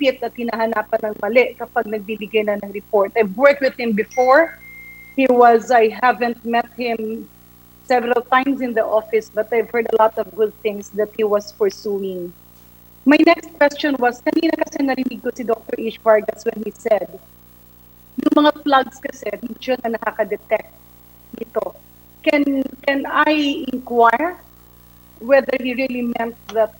hinihimpit at hinahanapan ng mali kapag nagbibigay na ng report. I've worked with him before. I haven't met him several times in the office, but I've heard a lot of good things that he was pursuing. My next question was, kanina kasi narinig ko si Dr. Ish Vargas when he said, yung mga plugs kasi, hindi na nakaka-detect nito. Can I inquire whether he really meant that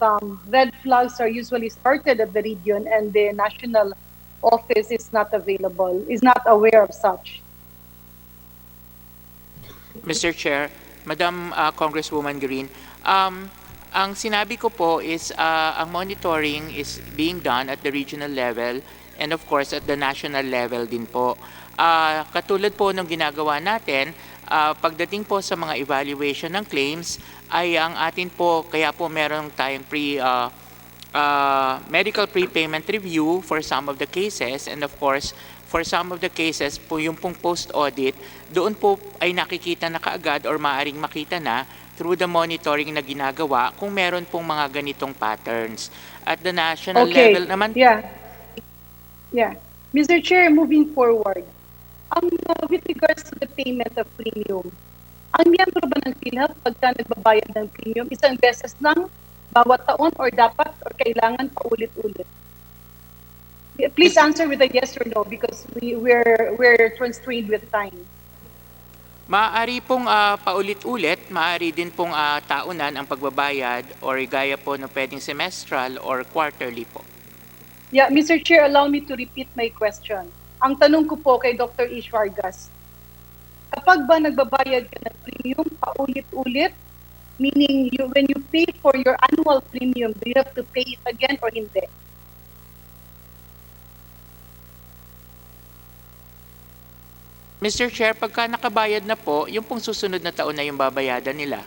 red flags are usually started at the region and the national office is not available, is not aware of such? Mr. Chair, Madam Congresswoman Green, ang sinabi ko po is ang monitoring is being done at the regional level and of course at the national level din po. Katulad po ng ginagawa natin, pagdating po sa mga evaluation ng claims ay ang atin po, kaya po meron tayong medical prepayment review for some of the cases, and of course for some of the cases po yung pong post-audit, doon po ay nakikita na kaagad or maaaring makita na through the monitoring na ginagawa kung meron pong mga ganitong patterns. At the national level naman. Yeah. Mr. Chair, moving forward, with regards to the payment of premium, ang miyembro ba ng Philhealth pagka nagbabayad ng premium, isang beses lang, bawat taon, or dapat, or kailangan paulit-ulit? Please answer with a yes or no because we're constrained with time. Maaari pong paulit-ulit, maaari din pong taunan ang pagbabayad or gaya po no pwedeng semestral or quarterly po. Yeah, Mr. Chair, allow me to repeat my question. Ang tanong ko po kay Dr. Ish Vargas, kapag ba nagbabayad ka ng premium paulit-ulit, meaning when you pay for your annual premium, do you have to pay it again or hindi? Mr. Chair, pagka nakabayad na po, yung pong susunod na taon na yung babayadan nila.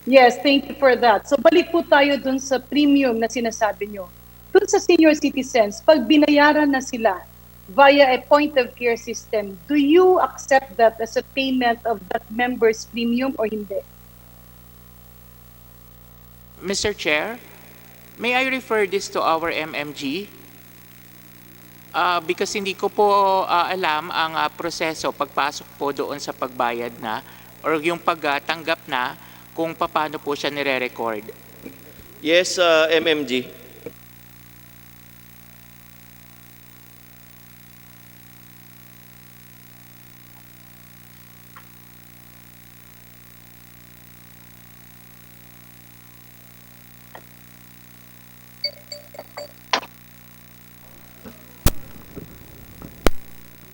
Yes, thank you for that. So balik po tayo dun sa premium na sinasabi nyo. Dun sa senior citizens, pag binayaran na sila via a point-of-care system, do you accept that as a payment of that member's premium or hindi? Mr. Chair, may I refer this to our MMG? Because hindi ko po alam ang proseso pagpasok po doon sa pagbayad na or yung pagtanggap na kung paano po siya nire-record. Yes, MMG.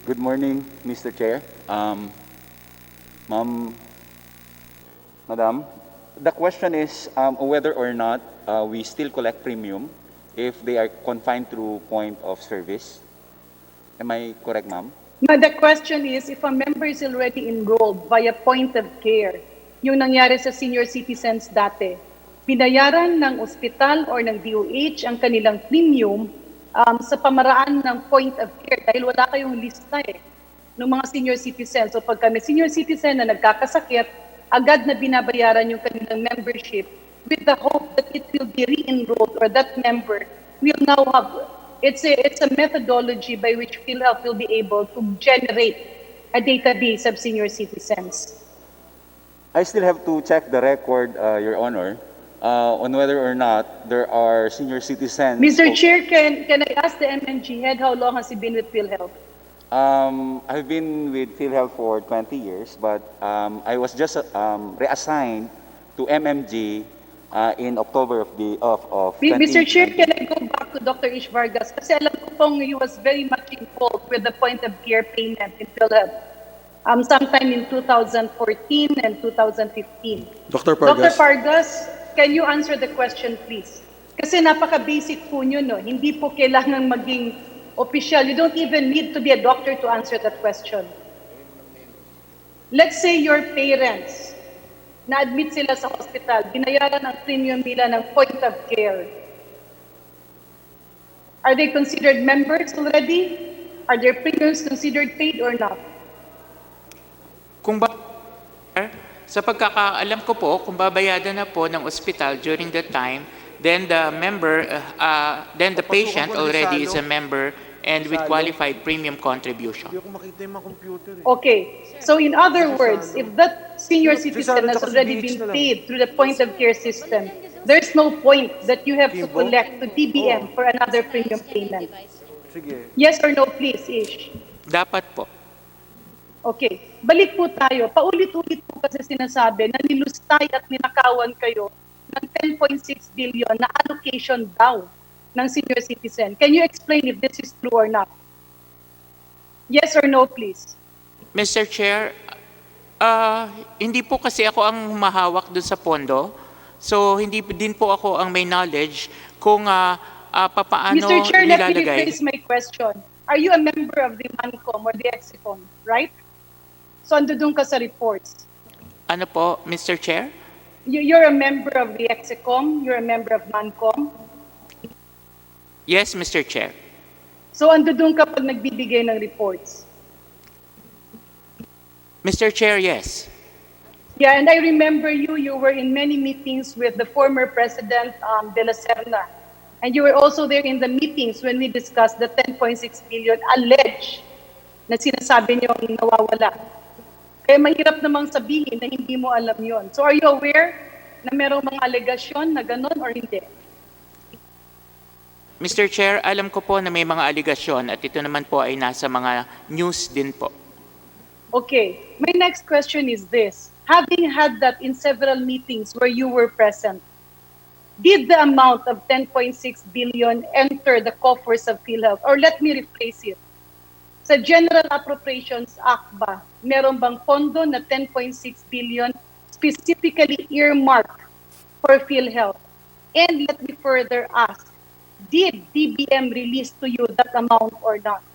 Good morning, Mr. Chair. Madam, the question is whether or not we still collect premium if they are confined through point of service. Am I correct, ma'am? The question is, if a member is already enrolled via point of care, yung nangyari sa senior citizens dati, binayaran ng ospital or ng DOH ang kanilang premium sa pamaraan ng point of care dahil wala kayong lista ng mga senior citizens. So pag kami senior citizen na nagkakasakit, agad na binabayaran yung kanilang membership with the hope that it will be re-enrolled or that member will now have, it's a methodology by which Philhealth will be able to generate a database of senior citizens. I still have to check the record, Your Honor, on whether or not there are senior citizens. Mr. Chair, can I ask the MMG head how long has he been with Philhealth? I've been with PhilHealth for 20 years, but I was just reassigned to MMG in October of 20. Mr. Chair, can I go back to Dr. Ish Vargas? Kasi alam ko pong he was very much involved with the point of care payment in PhilHealth. Sometime in 2014 and 2015. Dr. Pargas. Dr. Pargas, can you answer the question, please? Kasi napaka-basic po nyo, no? Hindi po kailangan maging official. You don't even need to be a doctor to answer that question. Let's say your parents, na-admit sila sa hospital, binayaran ang premium nila ng point of care. Are they considered members already? Are their premiums considered paid or not? Kung sa pagkakaalam ko po, kung babayadan na po ng ospital during that time, then then the patient already is a member and with qualified premium contribution. Hindi ko makita yung mga computer eh. Okay. So in other words, if that senior Si citizen Salo has tsaka si already BH been na lang. paid through the point of care system, there's no point that you have to Kimbo? collect to DBM for another premium payment. Sige. Yes or no, please, Ish? Dapat po. Okay. Balik po tayo. Paulit-ulit po kasi sinasabi na nilustay at ninakawan kayo ng 10.6 billion na allocation daw ng senior citizen. Can you explain if this is true or not? Yes or no, please? Mr. Chair, hindi po kasi ako ang humahawak dun sa pondo. So, hindi din po ako ang may knowledge kung papaano Mr. Chair, let me nilalagay. rephrase my question. Are you a member of the MANCOM or the EXICOM, right? So, andun ka sa reports. Ano po, Mr. Chair? You're a member of the EXICOM, you're a member of MANCOM. Yes, Mr. Chair. So, andun ka pag nagbibigay ng reports. Mr. Chair, yes. Yeah, and I remember you were in many meetings with the former President de la Serna. And you were also there in the meetings when we discussed the 10.6 billion alleged na sinasabi niyo nawawala. Kaya mahirap namang sabihin na hindi mo alam yon. So are you aware na merong mga alegasyon na ganun or hindi? Mr. Chair, alam ko po na may mga aligasyon at ito naman po ay nasa mga news din po. Okay, my next question is this. Having had that in several meetings where you were present, did the amount of 10.6 billion enter the coffers of PhilHealth? Or let me rephrase it. Sa General Appropriations Act ba, meron bang pondo na 10.6 billion specifically earmarked for PhilHealth? And let me further ask, did DBM release to you that amount or not?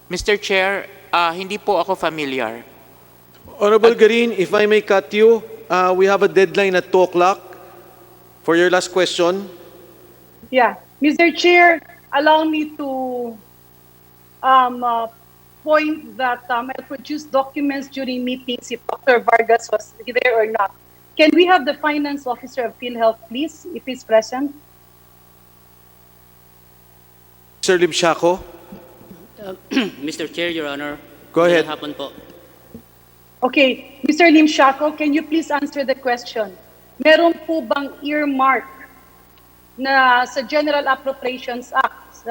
Mr. Chair, hindi po ako familiar. Honorable Garin, if I may cut you, we have a deadline at 2 o'clock for your last question. Yeah. Mr. Chair, allow me to point that I produced documents during meetings if Dr. Vargas was there or not. Can we have the finance officer of PhilHealth, please, if he's present? Sir Limsiaco, Mr. Chair, Your Honor. Go ahead. Hapon po. Okay. Mr. Lim Shaco, can you please answer the question? Meron po bang earmark na sa General Appropriations Act,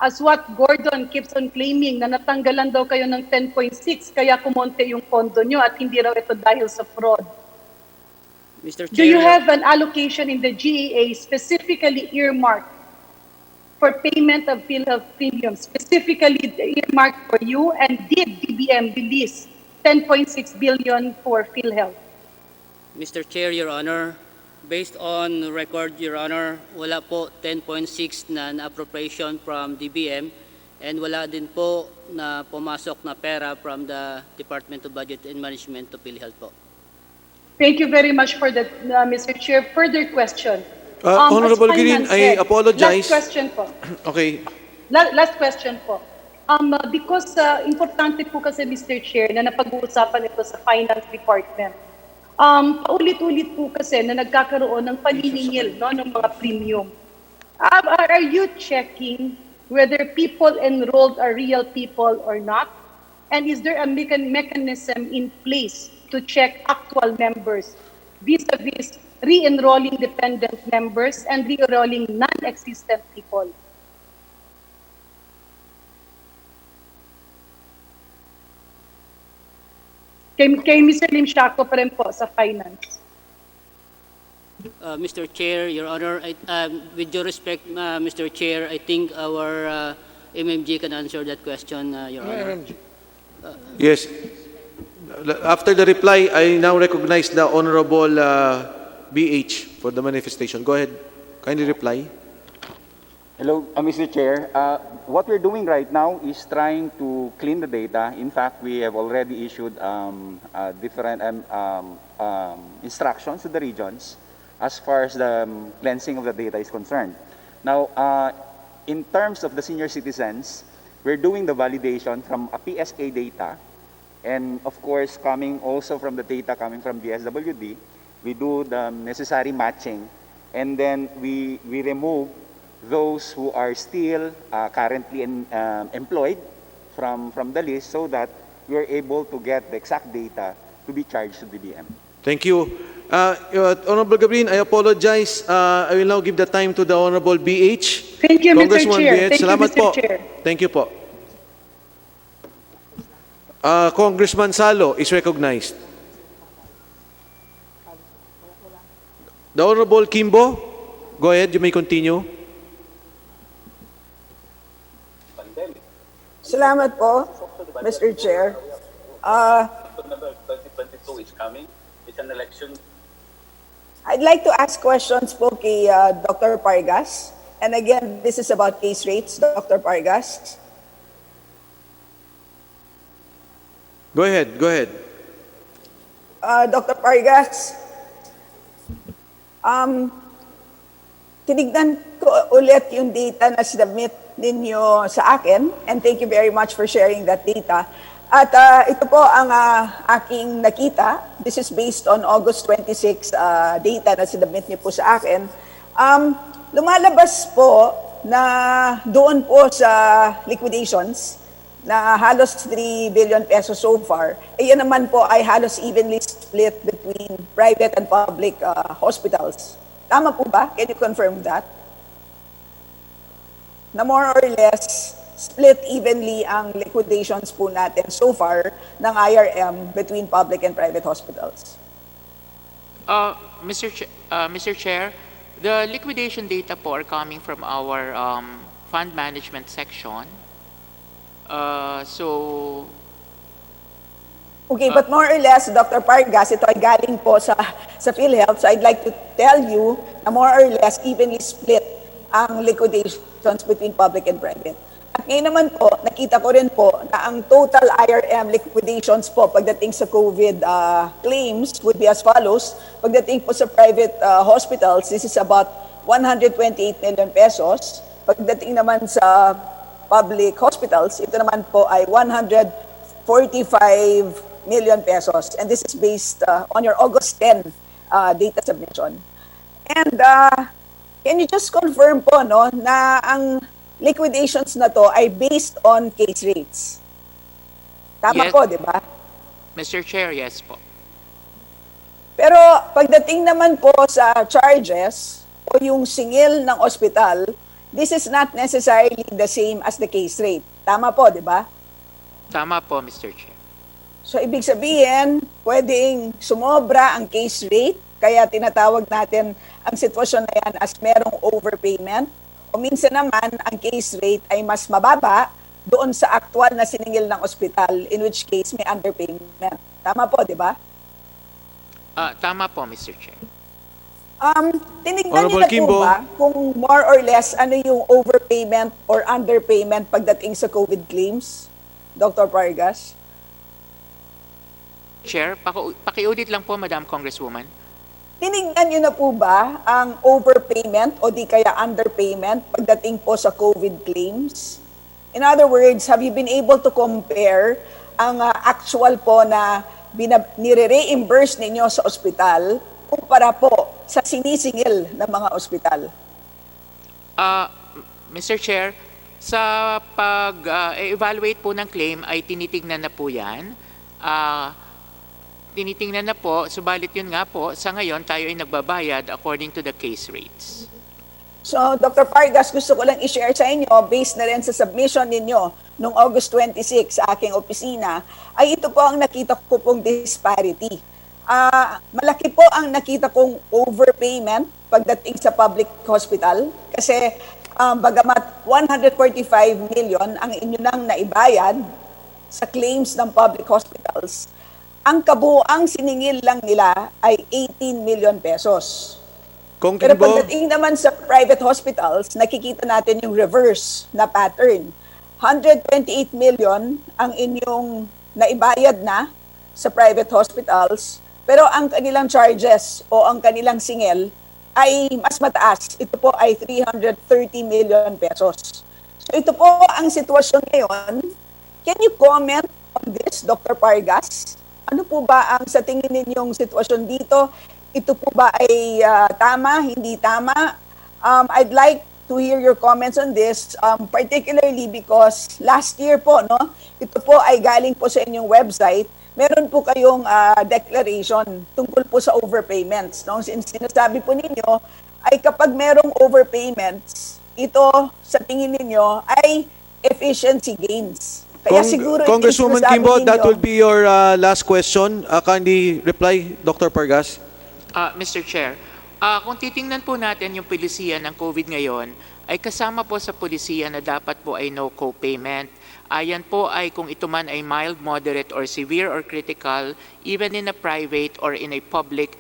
as what Gordon keeps on claiming na natanggalan daw kayo ng 10.6 kaya kumonte yung pondo nyo at hindi raw ito dahil sa fraud? Mr. Chair, Do you have an allocation in the GEA specifically earmarked for payment of PhilHealth premiums, specifically earmarked for you, and did DBM release 10.6 billion for PhilHealth? Mr. Chair, Your Honor, based on record, Your Honor, wala po 10.6 na appropriation from DBM and wala din po na pumasok na pera from the Department of Budget and Management to PhilHealth po. Thank you very much for that, Mr. Chair. Further question. Honorable as Girin, finance I head, apologize. Last question po. Okay. Last question po. Because importante po kasi, Mr. Chair, na napag-uusapan ito sa Finance Department. Paulit-ulit po kasi na nagkakaroon ng paniningil, no, ng mga premium. Are you checking whether people enrolled are real people or not? And is there a mechanism in place to check actual members vis-a-vis re-enrolling dependent members and re-enrolling non-existent people? Kay Mr. Lim Shaco pa rin po sa finance. Mr. Chair, Your Honor, with due respect, Mr. Chair, I think our MMG can answer that question, Your Honor. Yes. After the reply, I now recognize the Honorable BH for the manifestation. Go ahead. Kindly reply. Hello, Mr. Chair. What we're doing right now is trying to clean the data. In fact, we have already issued different instructions to the regions as far as the cleansing of the data is concerned. Now, in terms of the senior citizens, we're doing the validation from a PSA data, and of course, coming also from the data coming from the SWD, we do the necessary matching and then we remove those who are still currently employed from the list so that we are able to get the exact data to be charged to DBM. Thank you. Honorable Gabriel, I apologize. I will now give the time to the Honorable BH. Thank you, Mr. Congresswoman Chair. BH. Thank you, Salamat Mr. po. Chair. Thank you po. Congressman Salo is recognized. The Honorable Kimbo, go ahead, you may continue. Salamat po, Mr. Chair. November 2022 is coming. It's an election. I'd like to ask questions po kay Dr. Pargas. And again, this is about case rates, Dr. Pargas. Go ahead, go ahead. Dr. Pargas, tinignan ko ulit yung data na submit ninyo sa akin, and thank you very much for sharing that data. At ito po ang aking nakita. This is based on August 26 data na sinubmit niyo po sa akin. Lumalabas po na doon po sa liquidations na halos 3 billion pesos so far, yan naman po ay halos evenly split between private and public hospitals. Tama po ba? Can you confirm that? Na more or less split evenly ang liquidations po natin so far ng IRM between public and private hospitals. Mr. Chair, the liquidation data po are coming from our fund management section. Okay, but more or less, Dr. Pargas, ito ay galing po sa Philhealth, so I'd like to tell you na more or less evenly split ang liquidations between public and private. At ngayon naman po, nakita ko rin po na ang total IRM liquidations po pagdating sa COVID claims would be as follows. Pagdating po sa private hospitals, this is about 128 million pesos. Pagdating naman sa public hospitals, ito naman po ay 145 million pesos. And this is based on your August 10 data submission. And can you just confirm po no, na ang liquidations na to ay based on case rates? Tama Yes. po, di ba? Mr. Chair, yes po. Pero pagdating naman po sa charges o yung singil ng ospital, this is not necessarily the same as the case rate. Tama po, di ba? Tama po, Mr. Chair. So ibig sabihin, pwedeng sumobra ang case rate, kaya tinatawag natin ang sitwasyon na yan as merong overpayment. O minsan naman, ang case rate ay mas mababa doon sa actual na siningil ng ospital, in which case may underpayment. Tama po, di ba? Tama po, Mr. Chair. Tinignan niyo Honorable na Kimbo. po ba kung more or less ano yung overpayment or underpayment pagdating sa COVID claims, Dr. Pargas? Chair, pakiulit lang po, Madam Congresswoman. Tinignan niyo na po ba ang overpayment o di kaya underpayment pagdating po sa COVID claims? In other words, have you been able to compare ang actual po na nire-reimburse ninyo sa ospital kumpara po sa sinisingil ng mga ospital? Mr. Chair, sa pag-evaluate po ng claim ay tinitingnan na po yan. Tinitingnan na po, subalit yun nga po, sa ngayon tayo ay nagbabayad according to the case rates. So, Dr. Pargas, gusto ko lang i-share sa inyo, based na rin sa submission ninyo noong August 26 sa aking opisina, ay ito po ang nakita ko pong disparity. Malaki po ang nakita kong overpayment pagdating sa public hospital kasi bagamat 145 million ang inyo nang naibayad sa claims ng public hospitals, ang kabuuang siningil lang nila ay 18 million pesos. Kung Pero Kimbo, pagdating naman sa private hospitals, nakikita natin yung reverse na pattern. 128 million ang inyong naibayad na sa private hospitals, pero ang kanilang charges o ang kanilang singil ay mas mataas. Ito po ay 330 million pesos. So ito po ang sitwasyon ngayon. Can you comment on this, Dr. Pargas? Ano po ba ang sa tingin ninyong sitwasyon dito? ito po ba ay tama, hindi tama? I'd like to hear your comments on this, particularly because last year po, no, ito po ay galing po sa inyong website, meron po kayong declaration tungkol po sa overpayments. No? Sinasabi po ninyo ay kapag merong overpayments, ito sa tingin ninyo ay efficiency gains. Kaya siguro Congresswoman Kimbo, that will be your last question. Kindly reply, Dr. Pargas. Mr. Chair, kung titingnan po natin yung polisiya ng COVID ngayon, ay kasama po sa polisiya na dapat po ay no co-payment. Yan po ay kung ito man ay mild, moderate, or severe or critical, even in a private or in a public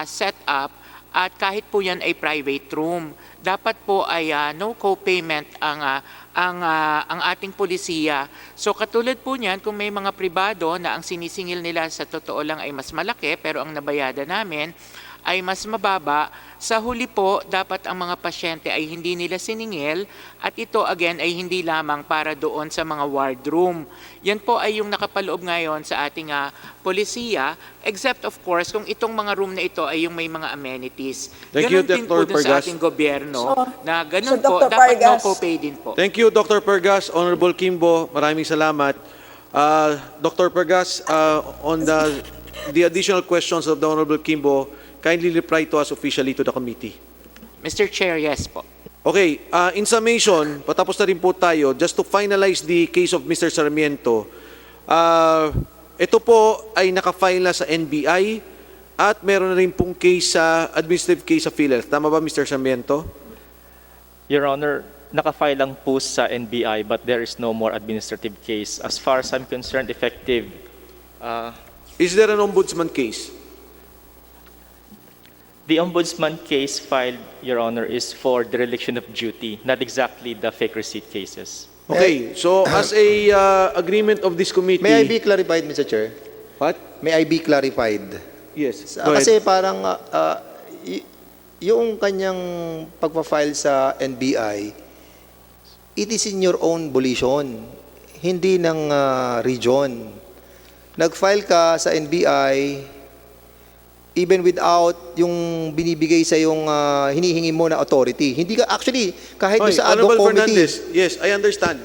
setup, at kahit po yan ay private room, dapat po ay no co-payment ang ating polisiya. So katulad po niyan, kung may mga pribado na ang sinisingil nila sa totoo lang ay mas malaki, pero ang nabayada namin ay mas mababa, sa huli po, dapat ang mga pasyente ay hindi nila siningil, at ito again ay hindi lamang para doon sa mga ward room. Yan po ay yung nakapaloob ngayon sa ating polisiya, except of course kung itong mga room na ito ay yung may mga amenities. Thank you, Ganon din po Dr. dun sa Pargas. ating gobyerno, na ganun so, po, Dr. dapat no Pargas. co-pay din po. Thank you, Dr. Pargas. Honorable Kimbo, maraming salamat. Dr. Pargas, on the additional questions of the Honorable Kimbo, kindly reply to us officially to the committee. Mr. Chair, yes po. Okay, in summation, patapos na rin po tayo, just to finalize the case of Mr. Sarmiento, ito po ay nakafile na sa NBI at meron na rin pong case sa administrative case sa Philhealth. Tama ba, Mr. Sarmiento? Your Honor, nakafile lang po sa NBI but there is no more administrative case. As far as I'm concerned, effective. Is there an ombudsman case? The ombudsman case filed, Your Honor, is for dereliction of duty, not exactly the fake receipt cases. Okay, so as a agreement of this committee... May I be clarified, Mr. Chair? What? May I be clarified? Yes, go Kasi ahead. parang yung kanyang pagpa-file sa NBI, it is in your own volition, hindi ng region. Nag-file ka sa NBI even without yung binibigay sa yung hinihingi mo na authority. Hindi ka actually kahit Oy, sa ad Honorable hoc committee. Fernandez, yes, I understand.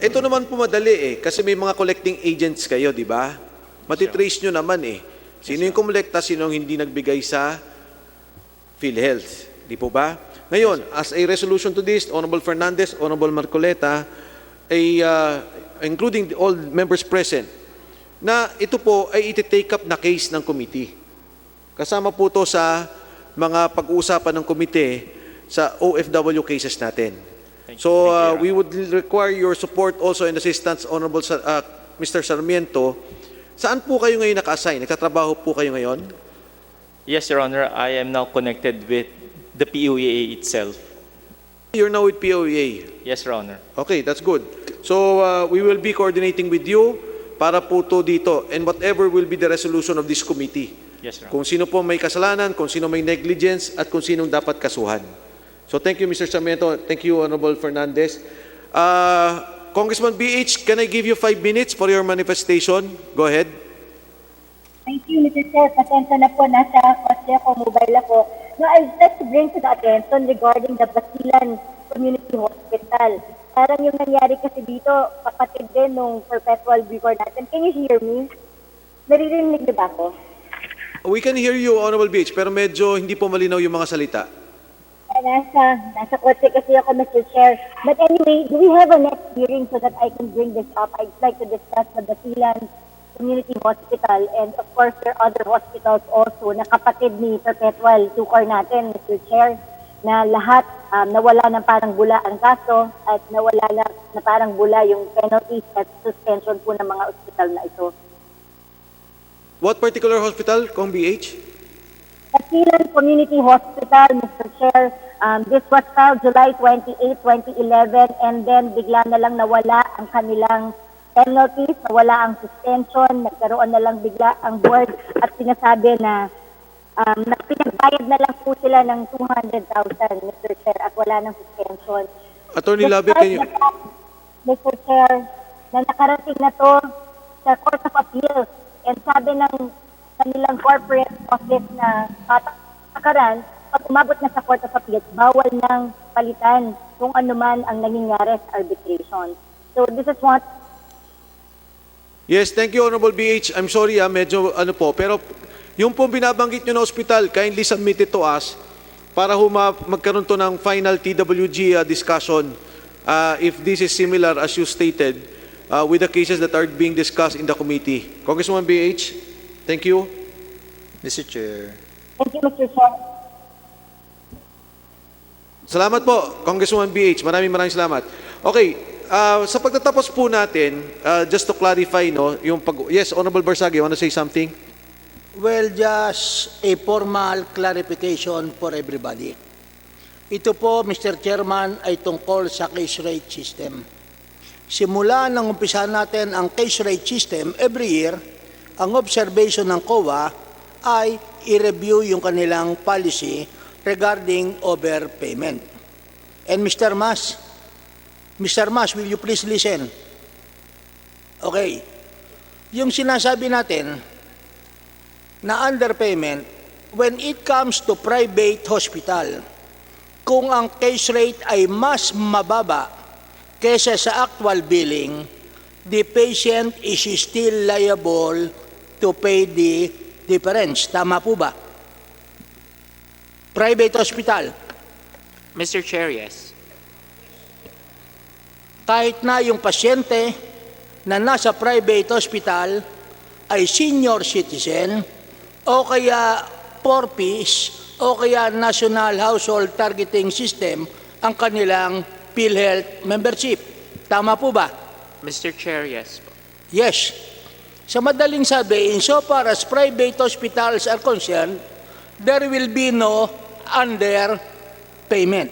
Ito naman po madali kasi may mga collecting agents kayo, di ba? Matitrace nyo naman Sino yung kumulekta, sino yung hindi nagbigay sa Philhealth, di po ba? Ngayon, as a resolution to this, Honorable Fernandez, Honorable Marcoleta, including all members present, na ito po ay iti-take up na case ng committee. Kasama po to sa mga pag-uusapan ng komite sa OFW cases natin. So we would require your support also and assistance, Honorable Mr. Sarmiento. Saan po kayo ngayon naka-assign? Nagtatrabaho po kayo ngayon? Yes, Your Honor, I am now connected with the POEA itself. You're now with POEA. Yes, Your Honor. Okay, that's good. So we will be coordinating with you para po to dito and whatever will be the resolution of this committee. Yes, Your Honor. Kung sino po may kasalanan, kung sino may negligence, at kung sinong dapat kasuhan. So thank you, Mr. Sarmiento. Thank you, Honorable Fernandez. Congressman BH, can I give you 5 minutes for your manifestation? Go ahead. Thank you, Mr. Chair. Pasensya na po, nasa kotse ako, mobile ako. No, I'd like to bring to the attention regarding the Basilan Community Hospital. Parang yung nangyari kasi dito, kapatid din nung perpetual before natin. Can you hear me? Naririnig niyo ba ako? We can hear you, Honorable BH, pero medyo hindi po malinaw yung mga salita. Nasa kotse kasi ako, Mr. Chair. But anyway, do we have a next hearing so that I can bring this up? I'd like to discuss the Basilan Community Hospital and of course there are other hospitals also na kapatid ni Perpetual Tukor natin, Mr. Chair, na lahat nawala ng parang bula ang kaso at nawala na parang bula yung penalties at suspension po ng mga hospital na ito. What particular hospital, Kong BH? Basilan Community Hospital, Mr. Chair. This was filed July 28, 2011 and then bigla na lang nawala ang kanilang penalties, nawala ang suspension, nagkaroon na lang bigla ang board at sinasabi na pinagbayad na lang po sila ng 200,000, Mr. Chair, at wala ng suspension. Attorney Labia, can you... Mr. Chair, na nakarating na to sa Court of Appeals and sabi ng kanilang corporate office na patakaran, pag umabot na sa Court of Appeals, bawal nang palitan kung ano man ang nangyayari sa arbitration. So this is what Yes, thank you, Honorable BH. I'm sorry, medyo ano po, pero yung pong binabanggit nyo na ospital, kindly submit it to us para magkaroon to ng final TWG discussion if this is similar as you stated with the cases that are being discussed in the committee. Congresswoman BH, thank you. Mr. Chair. thank you, Mr. Chair. Salamat po, Congresswoman BH. Maraming salamat. Okay, sa pagtatapos po natin, just to clarify, no, yes, Honorable Barsagi, you want to say something? Well, just a formal clarification for everybody. Ito po, Mr. Chairman, ay tungkol sa case rate system. Simula nang umpisa natin ang case rate system, every year, ang observation ng COA ay i-review yung kanilang policy regarding overpayment. And Mr. Mas, will you please listen? Okay. Yung sinasabi natin na underpayment, when it comes to private hospital, kung ang case rate ay mas mababa kesa sa actual billing, the patient is still liable to pay the difference. Tama po ba? Private hospital. Mr. Chair, yes. Kahit na yung pasyente na nasa private hospital ay senior citizen o kaya 4Ps o kaya National Household Targeting System ang kanilang PhilHealth membership. Tama po ba? Mr. Chair, yes. Yes. Sa madaling sabi, insofar as private hospitals are concerned, there will be no underpayment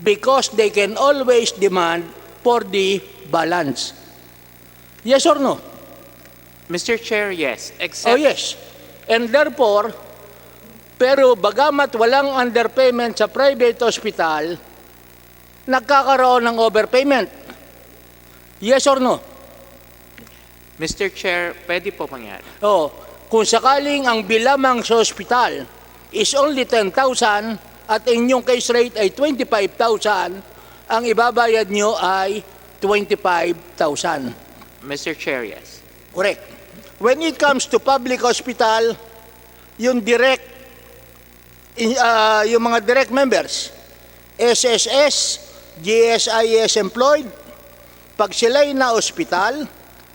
because they can always demand for the balance. Yes or no? Mr. Chair, yes. Except, Oh yes. And therefore, pero bagamat walang underpayment sa private hospital, nagkakaroon ng overpayment. Yes or no? Mr. Chair, pwede po mangyari. Oh, kung sakaling ang bilamang sa hospital is only 10,000 at inyong case rate ay 25,000, ang ibabayad nyo ay 25,000. Mr. Chair, yes. Correct. When it comes to public hospital, yung mga direct members, SSS, GSIS employed, pag sila'y na hospital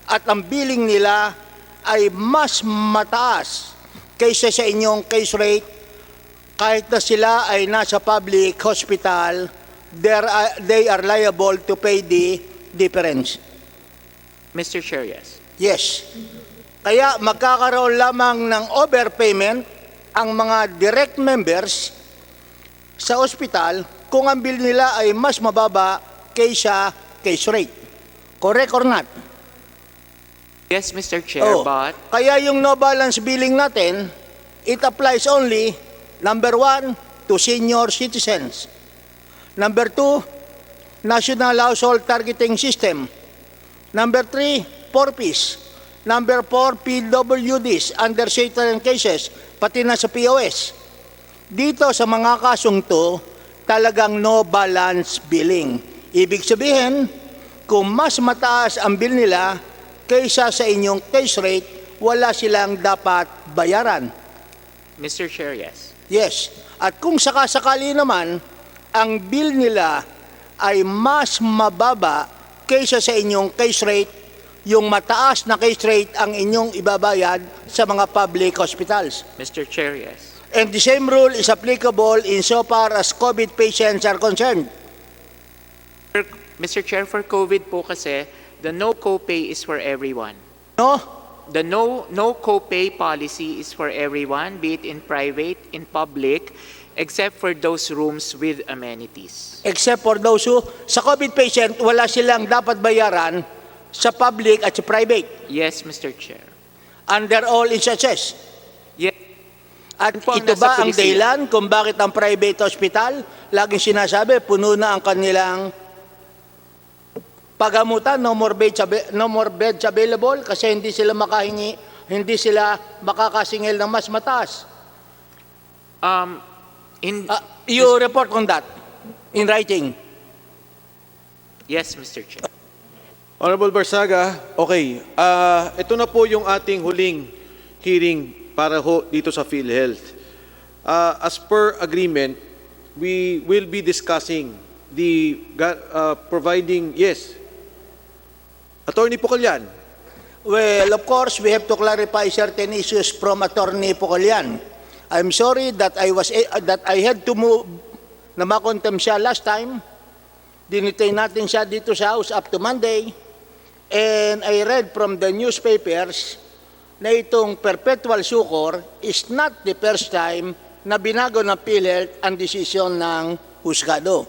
at ang billing nila ay mas mataas kaysa sa inyong case rate, kahit na sila ay nasa public hospital, they are liable to pay the difference. Mr. Chair, yes. Yes. Kaya magkakaroon lamang ng overpayment ang mga direct members sa ospital kung ang bill nila ay mas mababa kaysa case rate. Correct or not? Yes, Mr. Chair, but... Kaya yung no balance billing natin, it applies only, number 1, to senior citizens. Number 2, National Household Targeting System. Number 3, 4Ps. Number 4, PWDs, under certain cases, pati na sa POS. Dito sa mga kasong to, talagang no balance billing. Ibig sabihin, kung mas mataas ang bill nila kaysa sa inyong case rate, wala silang dapat bayaran. Mr. Chair, yes. Yes. At kung sakasakali naman, ang bill nila ay mas mababa kaysa sa inyong case rate, yung mataas na case rate ang inyong ibabayad sa mga public hospitals. Mr. Chair, yes. And the same rule is applicable insofar as COVID patients are concerned. Mr. Chair, for COVID po kasi, the no copay is for everyone. No? The no copay policy is for everyone, be it in private, in public, except for those rooms with amenities. Except for those who, sa COVID patient, wala silang dapat bayaran sa public at sa private. Yes, Mr. Chair. Under all instances. Yes. At po ang ito nasa ba ang polisiya. dahilan kung bakit ang private hospital, laging sinasabi, puno na ang kanilang pagamutan, no more beds available kasi hindi sila hindi sila makakasingil ng mas mataas. You report on that in writing. Yes, Mr. Chair. Honorable Barsaga, okay. Ito na po yung ating huling hearing para ho dito sa PhilHealth. As per agreement, we will be discussing the providing, yes. Attorney Pukalyan. Well, of course, we have to clarify certain issues from Attorney Pukalyan. I'm sorry that I had to move na makontem siya last time. Dinitay natin siya dito sa House up to Monday. And I read from the newspapers na itong perpetual sucor is not the first time na binago ng PhilHealth ang desisyon ng husgado.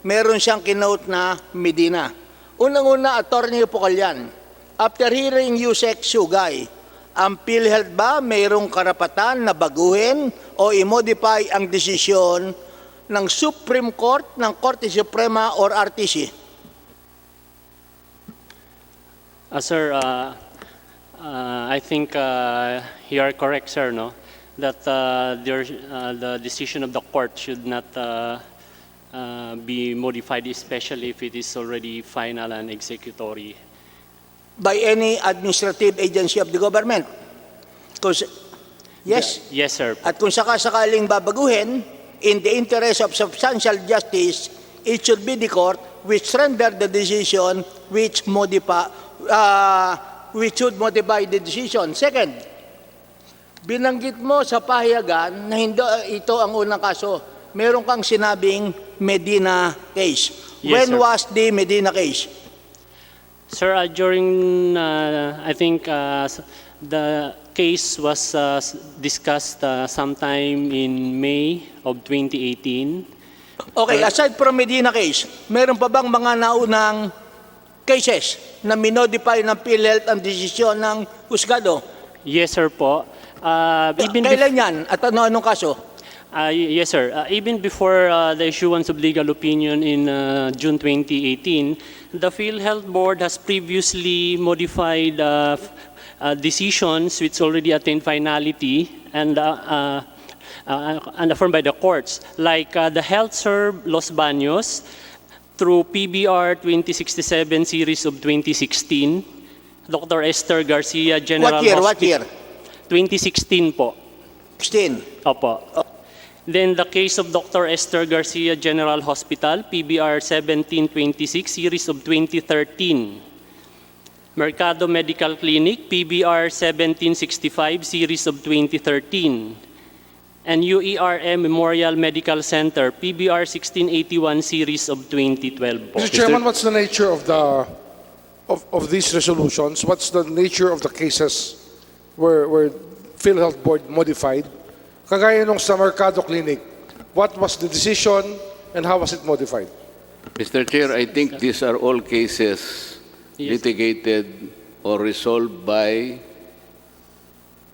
Meron siyang kinote na Medina. Unang-una, Attorney Pukalyan, after hearing Yusek Sugay, ang PhilHealth ba mayroong karapatan na baguhin o i-modify ang desisyon ng Supreme Court, ng Korte Suprema or RTC? Sir, I think you are correct, sir, no? That the decision of the court should not be modified, especially if it is already final and executory. By any administrative agency of the government? Because, yes? Yes, sir. At kung sakasakaling babaguhin, in the interest of substantial justice, it should be the court which render the decision which should modify the decision. Second, binanggit mo sa pahayagan na hindi ito ang unang kaso. Meron kang sinabing Medina case. Yes, When sir. was the Medina case? Sir, during, I think, the case was discussed sometime in May of 2018. Okay, aside from Medina case, meron pa bang mga naunang cases na minodify ng PhilHealth ang desisyon ng husgado? Yes, sir po. Kailan yan? At anong kaso? Yes, sir. Even before the issuance of legal opinion in June 2018, the PhilHealth Board has previously modified decisions which already attained finality and affirmed by the courts, like the Health Serve Los Baños through PBR 2067 series of 2016, Dr. Esther Garcia General Hospital. What year? 2016 po. 16. Opo. Then the case of Dr. Esther Garcia General Hospital, PBR 1726 series of 2013. Mercado Medical Clinic, PBR 1765 series of 2013. And UERM Memorial Medical Center, PBR 1681 series of 2012 po. Mr. Chairman, what's the nature of these resolutions? What's the nature of the cases where PhilHealth Board modified? Kagaya nung sa Mercado Clinic, what was the decision and how was it modified? Mr. Chair, I think these are all cases litigated or resolved by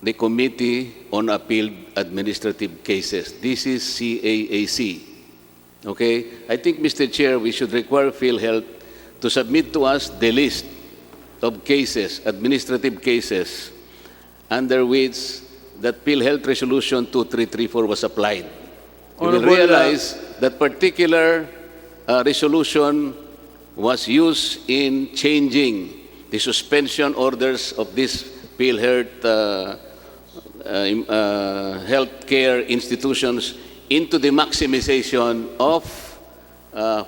the Committee on Appealed Administrative Cases. This is CAAC. Okay? I think, Mr. Chair, we should require PhilHealth to submit to us the list of cases, administrative cases, under which that PhilHealth Resolution 2334 was applied. You will realize that particular resolution was used in changing the suspension orders of this PhilHealth healthcare institutions into the maximization of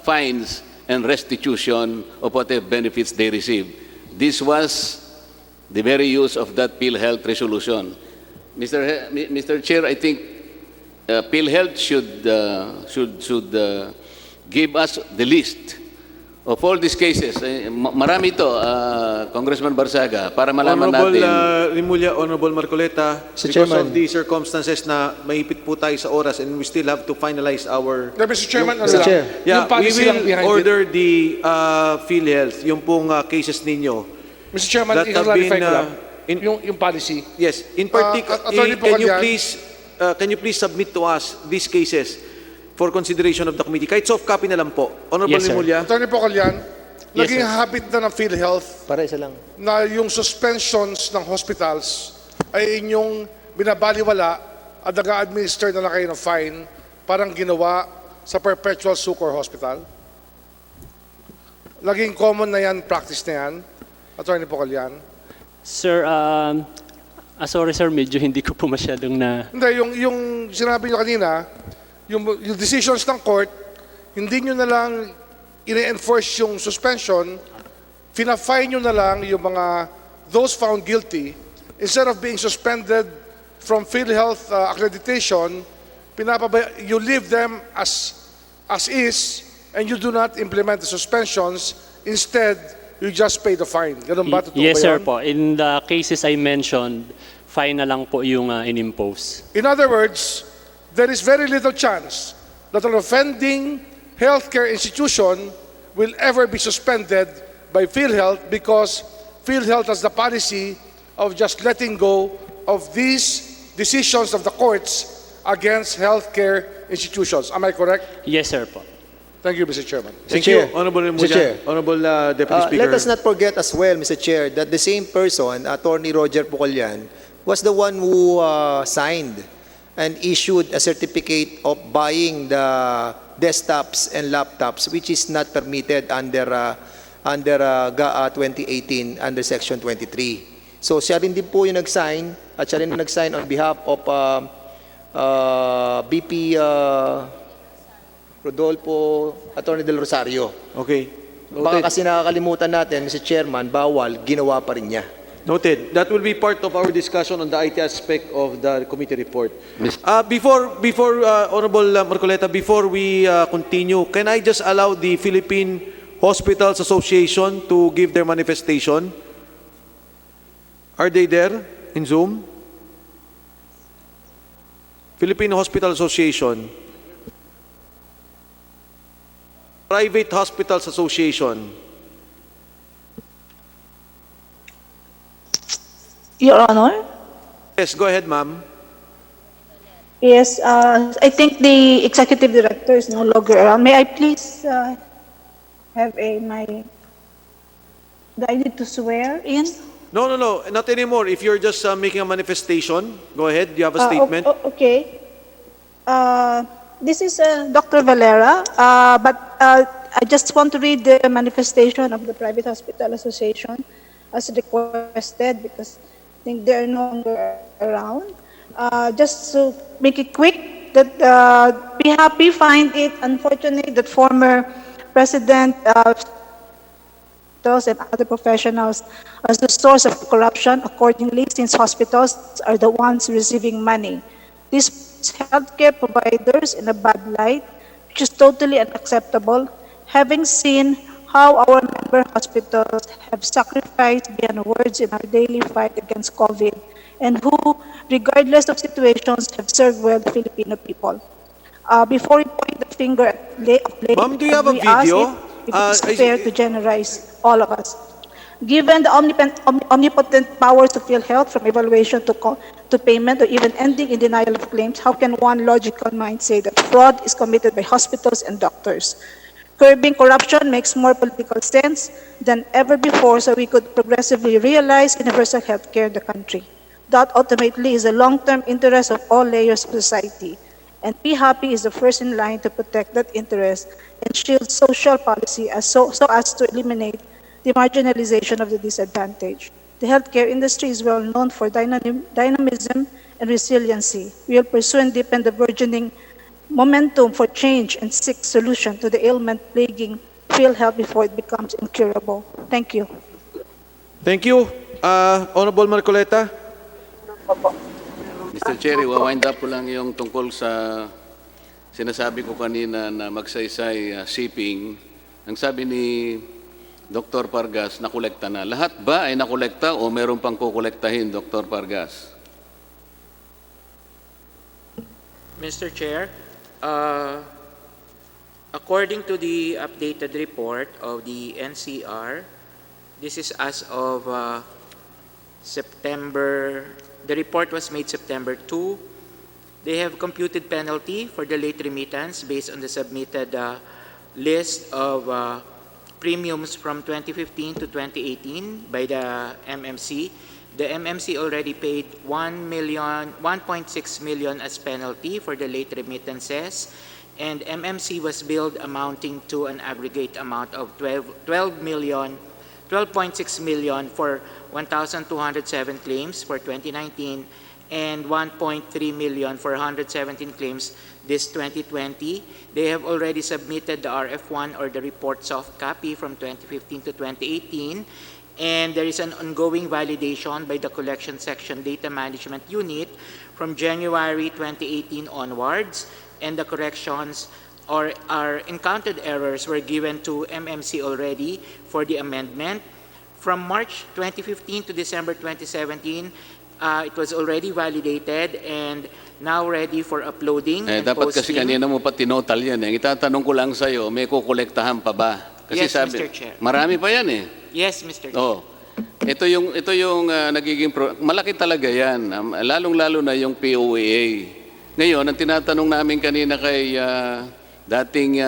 fines and restitution of whatever benefits they receive. This was the very use of that PhilHealth resolution. Mr. Chair, I think PhilHealth should give us the list of all these cases. Marami ito, Congressman Barsaga, para malaman natin. Honorable Rimulya, Honorable Marcoleta, because Chairman. of the circumstances na mahipit po tayo sa oras and we still have to finalize our... Mr. Chairman, Mr. Chair. Yeah, yung policy we lang will behind order the PhilHealth, yung pong cases ninyo. Mr. Chairman, that have i-clarify been, ko lang. Yung policy. Yes, in particular, Attorney can you please submit to us these cases for consideration of the committee? Kahit soft copy na lang po. Honorable Yes, sir. Rimulya. Attorney Pukalyan, Yes, naging sir. habit na ng PhilHealth Para isa lang. na yung suspensions ng hospitals ay inyong binabaliwala at nag-administer na lang kayo ng fine parang ginawa sa Perpetual Succor Hospital? Laging common na yan, practice na yan, Attorney Pocalian. Sir, sorry sir, medyo hindi ko po masyadong na... Hindi, yung sinabi nyo kanina, yung decisions ng court, hindi nyo na lang ine-enforce yung suspension, fina-fine nyo na lang yung mga those found guilty, instead of being suspended from Philhealth accreditation, you leave them as is, and you do not implement the suspensions. Instead, you just pay the fine. Ganun ba? Totoo Yes ba sir yun? po. In the cases I mentioned, fine na lang po yung in-impose. In other words, there is very little chance that an offending healthcare institution will ever be suspended by PhilHealth because PhilHealth has the policy of just letting go of these decisions of the courts against healthcare institutions. Am I correct? Yes sir po. Thank you, Mr. Chairman. Thank Chair. you, Honorable Mr. Chair. Honorable Deputy Speaker. Let us not forget as well, Mr. Chair, that the same person, Attorney Roger Pocalian, was the one who signed and issued a certificate of buying the desktops and laptops, which is not permitted under GAA 2018 under Section 23. So siya rin din po yung nag-sign at siya rin yung nag-sign on behalf of BP Rodolfo Attorney Del Rosario. Okay. Baka kasi nakakalimutan natin, Mr. Chairman, bawal, ginawa pa rin niya. Noted. That will be part of our discussion on the IT aspect of the committee report. Before Honorable Marcoleta, before we continue, can I just allow the Philippine Hospitals Association to give their manifestation? Are they there in Zoom? Philippine Hospital Association. Private Hospitals Association. Your Honor? Yes, go ahead, ma'am. Yes, I think the executive director is no longer around. May I please have do I need to swear in? No, not anymore. If you're just making a manifestation, go ahead. You have a statement. Okay. This is Dr. Valera, but I just want to read the manifestation of the Private Hospital Association as requested because I think they're no longer around. Just to make it quick, that be happy find it unfortunate that former President and other professionals as the source of corruption accordingly, since hospitals are the ones receiving money. These healthcare providers in a bad light, which is totally unacceptable, having seen how our member hospitals have sacrificed beyond words in our daily fight against COVID, and who, regardless of situations, have served well the Filipino people. Before we point the finger at blame, Ma'am, do you have a we ask video? if it is fair to generalize all of us. Given the omnipotent powers of PhilHealth, from evaluation to payment or even ending in denial of claims, how can one logical mind say that fraud is committed by hospitals and doctors? Curbing corruption makes more political sense than ever before, so we could progressively realize universal health care in the country. That ultimately is the long-term interest of all layers of society. And Be Happy is the first in line to protect that interest and shield social policy so as to eliminate the marginalization of the disadvantaged. The healthcare industry is well known for dynamism and resiliency. We will pursue and deepen the burgeoning momentum for change and seek solution to the ailment plaguing PhilHealth before it becomes incurable. Thank you. Thank you. Honorable Marcoleta. Mr. Chair, wind up ko lang yung tungkol sa sinasabi ko kanina na magsaysay shipping. Ang sabi ni Dr. Pargas, nakolekta na. Lahat ba ay nakolekta o meron pang kukolektahin, Dr. Pargas? Mr. Chair, according to the updated report of the NCR, this is as of September, the report was made September 2. They have computed penalty for the late remittance based on the submitted list of premiums from 2015 to 2018 by the MMC. The MMC already paid 1.6 million as penalty for the late remittances, and MMC was billed amounting to an aggregate amount of 12.6 million for 1,207 claims for 2019 and 1.3 million for 117 claims this 2020. They have already submitted the RF1 or the report soft copy from 2015 to 2018, and there is an ongoing validation by the Collection Section Data Management Unit from January 2018 onwards, and the corrections or encountered errors were given to MMC already for the amendment. From March 2015 to December 2017, it was already validated and now ready for uploading and Dapat kasi posting. kanina mo pa tinotal yan eh. Itatanong ko lang sa'yo, may kukolektahan pa ba? Kasi Yes, sabi, Mr. Chair. marami pa yan eh. Yes, Mr. Chair. Oh. Ito yung nagiging malaki talaga yan, lalong-lalo na yung POAA. Ngayon, ang tinatanong namin kanina kay dating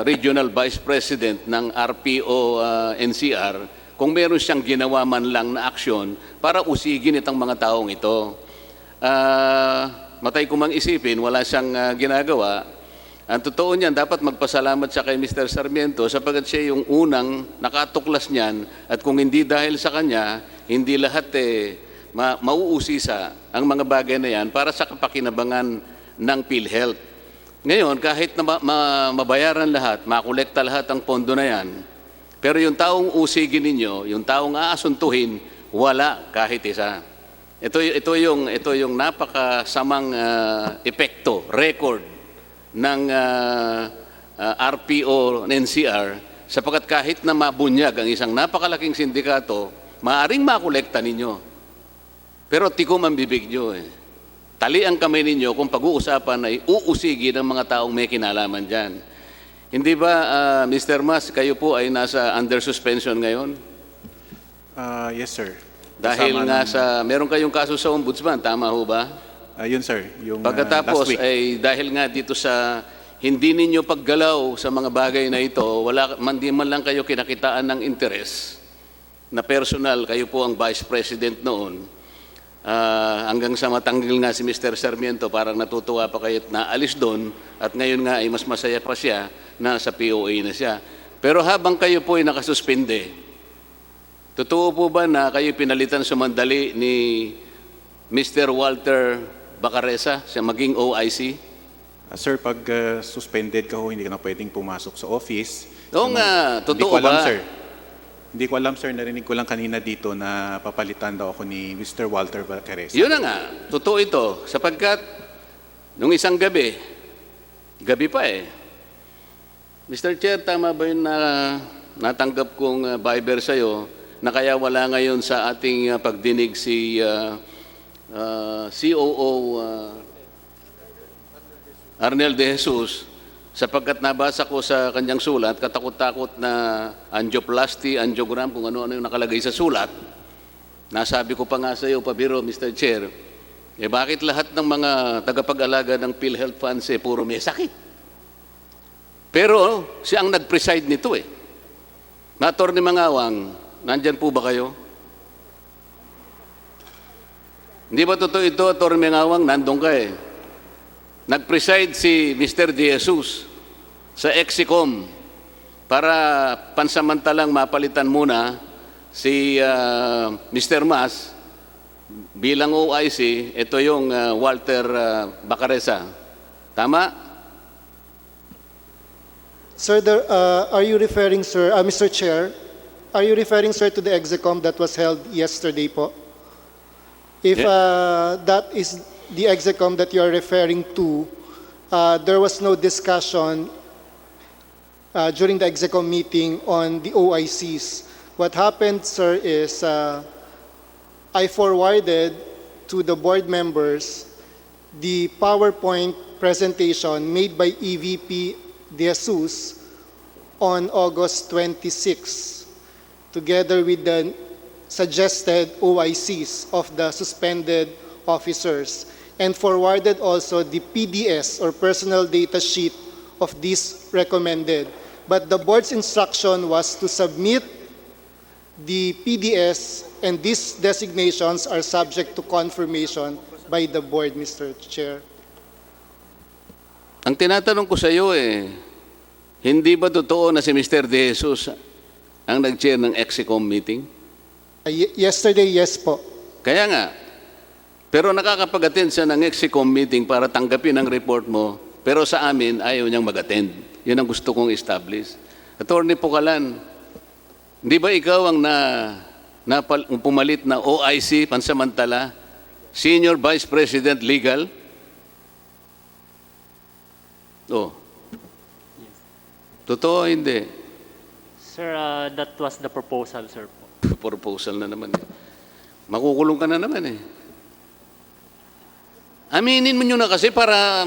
Regional Vice President ng RPO NCR, kung meron siyang ginawa man lang na aksyon para usigin itong mga taong ito. Matay ko mang isipin, wala siyang ginagawa. Ang totoo niyan, dapat magpasalamat siya kay Mr. Sarmiento sapagkat siya yung unang nakatuklas niyan, at kung hindi dahil sa kanya, hindi lahat mauusisa ang mga bagay na yan para sa kapakinabangan ng PhilHealth. Ngayon, kahit na mabayaran lahat, makolekta lahat ang pondo na yan, pero yung taong usigin ninyo, yung taong aasuntuhin, wala kahit isa. Ito yung napakasamang epekto, record ng RPO NCR, sapagkat kahit na mabunyag ang isang napakalaking sindikato, maaring makolekta ninyo. Pero tikom ang bibig nyo eh. Tali ang kamay ninyo kung pag-uusapan ay uusigin ng mga taong may kinalaman dyan. Hindi ba, Mr. Mas, kayo po ay nasa under suspension ngayon? Yes, sir. Dahil nga meron kayong kaso sa ombudsman, tama ho ba? Yun, sir. Yung, Pagkatapos last week. ay dahil nga dito sa hindi ninyo paggalaw sa mga bagay na ito, di man lang kayo kinakitaan ng interes na personal, kayo po ang Vice President noon, hanggang sa matanggal nga si Mr. Sarmiento, parang natutuwa pa kayo at naalis doon, at ngayon nga ay mas masaya pa siya na sa POA na siya. Pero habang kayo po ay nakasuspende, totoo po ba na kayo pinalitan sumandali ni Mr. Walter Bacaresa siya maging OIC? Sir, pag suspended ka ho, hindi ka na pwedeng pumasok sa office. Oo nga, totoo alam, ba? sir. Hindi ko alam, sir. Narinig ko lang kanina dito na papalitan daw ako ni Mr. Walter Bacaresa. Yun na nga, totoo ito. Sapagkat, nung isang gabi pa eh. Mr. Chair, tama ba yun na natanggap kong Viber sa'yo na kaya wala ngayon sa ating pagdinig si COO Arnel de Jesus, sapagkat nabasa ko sa kanyang sulat, katakot-takot na angioplasty, angiogram, kung ano-ano yung nakalagay sa sulat. Nasabi ko pa nga sa iyo, pabiro, Mr. Chair, bakit lahat ng mga tagapag-alaga ng PhilHealth funds puro may sakit? Pero siya ang nag-preside nito eh. Attorney Mangawang, nandyan po ba kayo? Hindi ba totoo ito, Atty. Mangawang? Nandun ka eh. Nag-preside si Mr. De Jesus sa Exicom para pansamantalang mapalitan muna si Mr. Mas bilang OIC. Ito yung Walter Bacaresa. Tama? Sir, are you referring, sir, Mr. Chair, are you referring, sir, to the Exicom that was held yesterday po? If that is the Exicom that you are referring to, there was no discussion during the Exicom meeting on the OICs. What happened, sir, is I forwarded to the board members the PowerPoint presentation made by EVP De Jesus on August 26, together with the suggested OICs of the suspended officers, and forwarded also the PDS or personal data sheet of these recommended. But the board's instruction was to submit the PDS, and these designations are subject to confirmation by the board, Mr. Chair. Ang tinatanong ko sa iyo hindi ba totoo na si Mr. De Jesus ang nag-chair ng EXICOM meeting? Yesterday, yes po. Kaya nga, pero nakakapag-attend siya ng EXICOM meeting para tanggapin ang report mo, pero sa amin, ayaw niyang mag-attend. Yun ang gusto kong establish. Attorney Pucalan, hindi ba ikaw ang pumalit na OIC pansamantala, Senior Vice President Legal? Oh. Totoo hindi? Sir, that was the proposal, sir. Proposal na naman Makukulong ka na naman Aminin mo nyo na kasi para...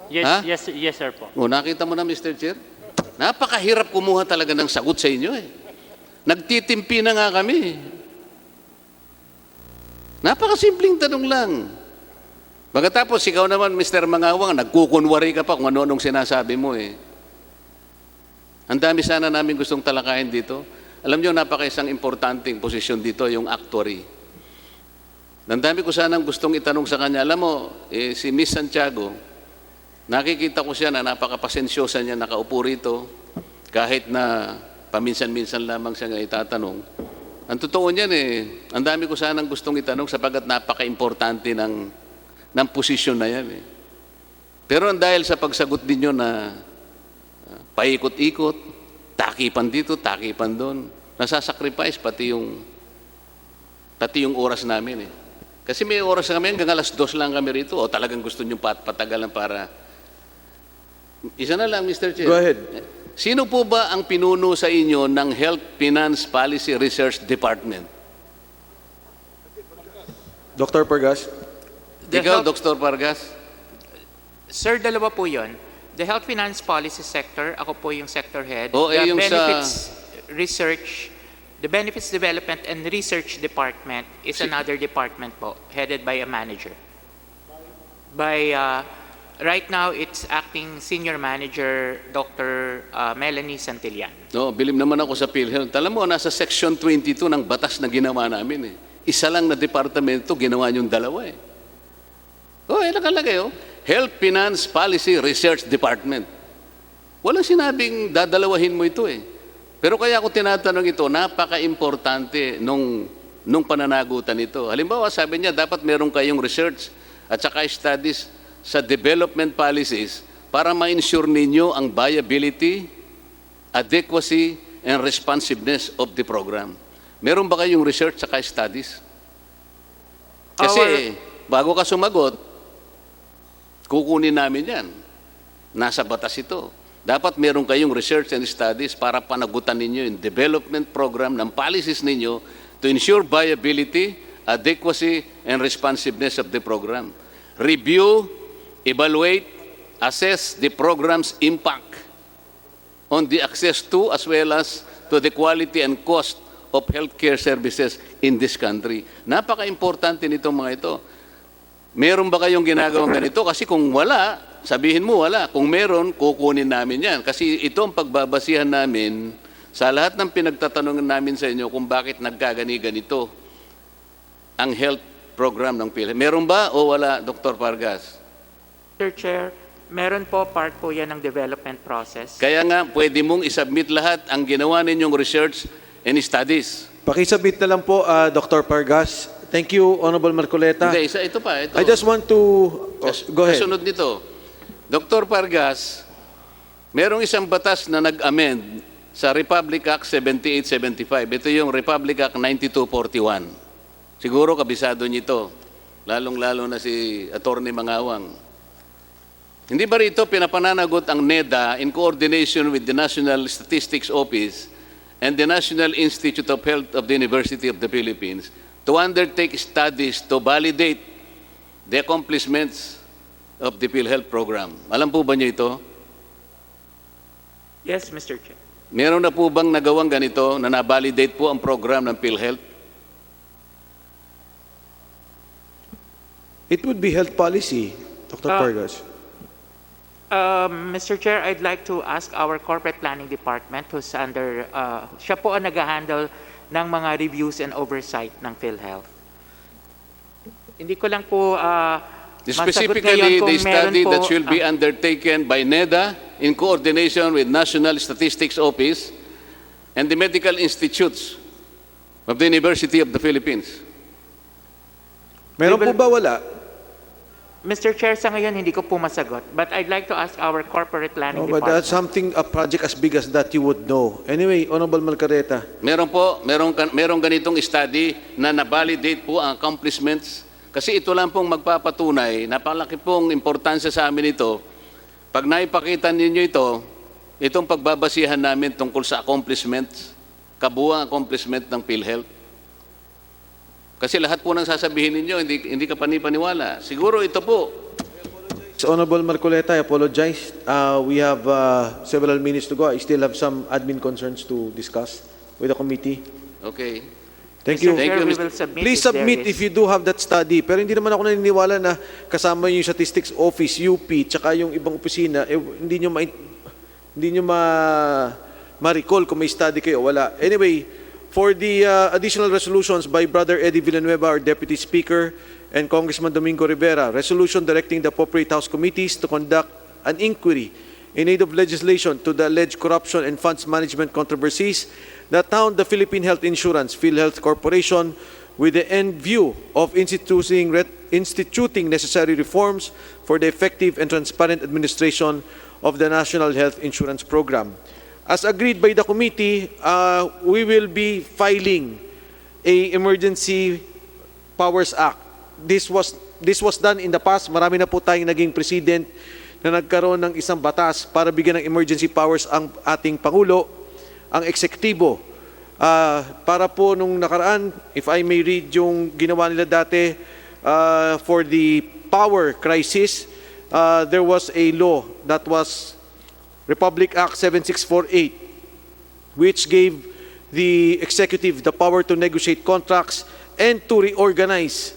Yes, Ha? yes, sir po. Nakita mo na, Mr. Chair? Napakahirap kumuha talaga ng sagot sa inyo Nagtitimpi na nga kami. Napakasimpleng tanong lang. Pagkatapos, ikaw naman, Mr. Mangawang, nagkukunwari ka pa kung ano-anong sinasabi mo Ang dami sana namin gustong talakayin dito. Alam nyo, napaka-isang importanteng posisyon dito, yung actuary. Ang dami ko sanang gustong itanong sa kanya. Alam mo, si Miss Santiago, nakikita ko siya na napakapasensyosa niya nakaupo rito, kahit na paminsan-minsan lamang siya nga itatanong. Ang totoo niyan ang dami ko sanang gustong itanong sapagat napaka-importante ng posisyon na yan Pero dahil sa pagsagot ninyo na paikot-ikot, takipan dito, takipan doon, nasasacrifice pati yung oras namin Kasi may oras kami hanggang alas 2 lang kami rito o talagang gusto nyo patagalan para... Isa na lang, Mr. Chair. Go ahead. Sino po ba ang pinuno sa inyo ng Health Finance Policy Research Department? Dr. Pargas? Ikaw, Dr. Pargas? Sir, dalawa po yun. The Health Finance Policy Sector, ako po yung sector head. O, The yung Benefits Research, the Benefits Development and Research Department is another department po, headed by a manager. Right now, it's acting senior manager, Dr. Melanie Santillan. No, bilib naman ako sa PhilHealth. Alam mo, nasa Section 22 ng batas na ginawa namin Isa lang na departamento, ginawa niyong dalawa nakalagay Health Finance Policy Research Department. Walang sinabing dadalawahin mo ito Pero kaya ako tinatanong ito, napaka-importante nung pananagutan ito. Halimbawa, sabi niya, dapat meron kayong research at saka studies sa development policies para ma-ensure ninyo ang viability, adequacy, and responsiveness of the program. Meron ba kayong research saka studies? Kasi bago ka sumagot, kukunin namin yan. Nasa batas ito. Dapat meron kayong research and studies para panagutan ninyo yung development program ng policies ninyo to ensure viability, adequacy, and responsiveness of the program. Review, evaluate, assess the program's impact on the access to as well as to the quality and cost of healthcare services in this country. Napaka-importante nitong mga ito. Meron ba kayong ginagawang ganito? Kasi kung wala, sabihin mo wala. Kung meron, kukunin namin yan. Kasi ito ang pagbabasihan namin sa lahat ng pinagtatanungan namin sa inyo kung bakit nagkagani-ganito ang health program ng PhilHealth. Meron ba o wala, Dr. Pargas? Mr. Chair, meron po, part po yan ng development process. Kaya nga, pwede mong isubmit lahat ang ginawa ninyong research and studies. Pakisubmit na lang po, Dr. Pargas. Thank you, Honorable Marcoleta. Hindi, ito pa. Ito. I just want to... go ahead. Kasunod nito. Dr. Pargas, merong isang batas na nag-amend sa Republic Act 7875. Ito yung Republic Act 9241. Siguro kabisado nito, lalong-lalo na si Attorney Mangawang. Hindi ba rito pinapananagot ang NEDA in coordination with the National Statistics Office and the National Institute of Health of the University of the Philippines to undertake studies to validate the accomplishments of the PhilHealth program? Alam po ba niyo ito? Yes, Mr. Chair. Meron na po bang nagawang ganito na na-validate po ang program ng PhilHealth? It would be health policy, Dr. Pargas. Mr. Chair, I'd like to ask our corporate planning department who's under, siya po ang nag-handle ng mga reviews and oversight ng PhilHealth. Hindi ko lang po masagot Specifically, ngayon kung the study meron po, that should be undertaken by NEDA in coordination with National Statistics Office and the medical institutes of the University of the Philippines. Meron po ba wala? Mr. Chair, sa ngayon hindi ko po masagot. But I'd like to ask our corporate planning No, but department. that's something, a project as big as that you would know. Anyway, Honorable Margareta. Meron po, merong ganitong study na na-validate po ang accomplishments. Kasi ito lang pong magpapatunay, napalaki pong importansya sa amin ito. Pag naipakita ninyo ito, itong pagbabasihan namin tungkol sa accomplishments, kabuuang accomplishment ng PhilHealth. Kasi lahat po ng sasabihin ninyo, hindi ka panipaniwala. Siguro ito po. Honorable Marcoleta, I apologize. We have several minutes to go. I still have some admin concerns to discuss with the committee. Okay. Thank you. Thank you, we Mr. will submit Please if there submit is. if you do have that study. Pero hindi naman ako naniniwala na kasama yung Statistics Office, UP, tsaka yung ibang opisina, hindi nyo ma-recall kung may study kayo. Wala. Anyway, for the additional resolutions by Brother Eddie Villanueva, our Deputy Speaker, and Congressman Domingo Rivera, resolution directing the appropriate House committees to conduct an inquiry in aid of legislation to the alleged corruption and funds management controversies that found the Philippine Health Insurance, PhilHealth Corporation, with the end view of instituting necessary reforms for the effective and transparent administration of the National Health Insurance Program. As agreed by the committee, we will be filing a Emergency Powers Act. This was done in the past. Marami na po tayong naging president na nagkaroon ng isang batas para bigyan ng emergency powers ang ating Pangulo, ang eksekutibo. Para po nung nakaraan, if I may read yung ginawa nila dati for the power crisis, there was a law that was Republic Act 7648, which gave the executive the power to negotiate contracts and to reorganize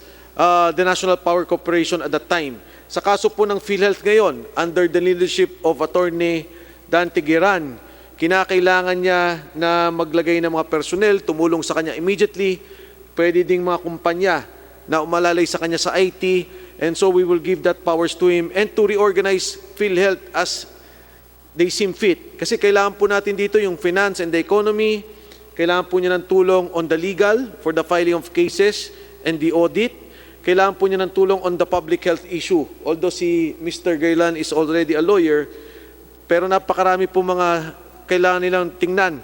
the National Power Corporation at that time. Sa kaso po ng PhilHealth ngayon, under the leadership of Attorney Dan Tigueran, kinakailangan niya na maglagay ng mga personnel, tumulong sa kanya immediately, pwede ding mga kumpanya na umalalay sa kanya sa IT, and so we will give that powers to him and to reorganize PhilHealth as they seem fit. Kasi kailangan po natin dito yung finance and the economy, kailangan po niya ng tulong on the legal for the filing of cases and the audit, kailangan po niya ng tulong on the public health issue. Although si Mr. Gaylan is already a lawyer, pero napakarami po mga kailangan nilang tingnan